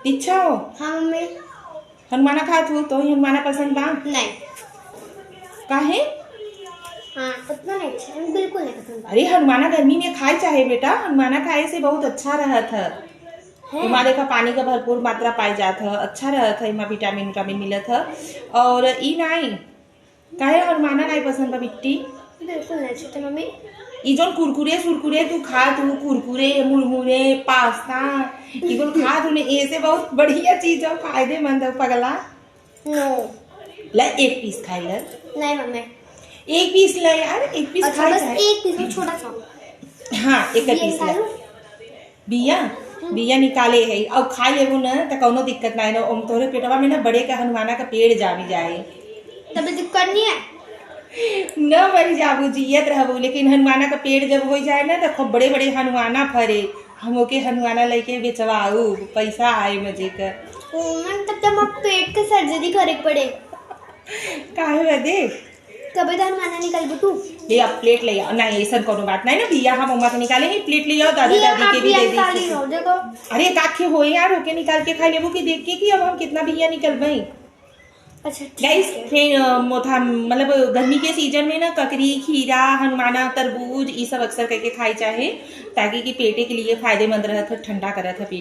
इच्छा हो? हाँ मम्मी। हनुमाना खात हो तो हनुमाना पसंद बा? नहीं। काहे? हाँ उतना नहीं अच्छा, बिल्कुल नहीं पसंद। अरे हनुमाना गर्मी में खाए चाहे बेटा, हनुमाना खाए से बहुत अच्छा रहत है। इमा देखा पानी का भरपूर मात्रा पाई जात है, अच्छा रहत है, इमा विटामिन विटामिन मिलत है। और ई नहीं काहे हनुमाना नहीं पसंद बा बिट्टी? बिल्कुल नहीं अच्छा मम्मी। ई जोन कुरकुरे सुरकुरे तू खा तू, कुरकुरे मुरमुरे पास्ता ई जोन खा तूने, ऐसे बहुत बढ़िया चीज है, फायदेमंद है पगला। नो। ले एक पीस खाई ले। नहीं मम्मी। एक पीस ले यार, एक पीस अच्छा खाई बस जाए। एक पीस में छोटा सा। हाँ एक ये पीस ले। निकालो। बिया बिया निकाले है और खा लेबू ना तो कौनो दिक्कत नहीं ना, ओम तोरे पेटवा में ना बड़े का हनुमाना का पेड़ जामी जाए। तब दिक्कत नहीं है। न मरी जाबू, जियत रहबू, लेकिन हनुमाना का पेड़ जब हो जाए ना तो खूब बड़े बड़े हनुमाना फरे, हम ओके हनुमाना लेके बेचवाऊ, पैसा आए मजे का। तब तक हम पेट के सर्जरी करे पड़े। काहे बदे? कभी तो हनुमाना निकल तू। ले अब प्लेट ले आओ। नहीं ऐसा कोनो बात नहीं ना बिया, हम मम्मा के निकाले ही, प्लेट ले आओ, दादा दादी के भी दे दी। देखो अरे काखे हो यार, ओके निकाल के खा लेबू कि देख के कि अब हम कितना बिया निकल गई। अच्छा गाइस फिर मोथा मतलब गर्मी के सीजन में ना ककड़ी खीरा हनुमाना तरबूज ये सब अक्सर करके खाई चाहे, ताकि कि पेटे के लिए फायदेमंद रहता है, ठंडा करता है पेट।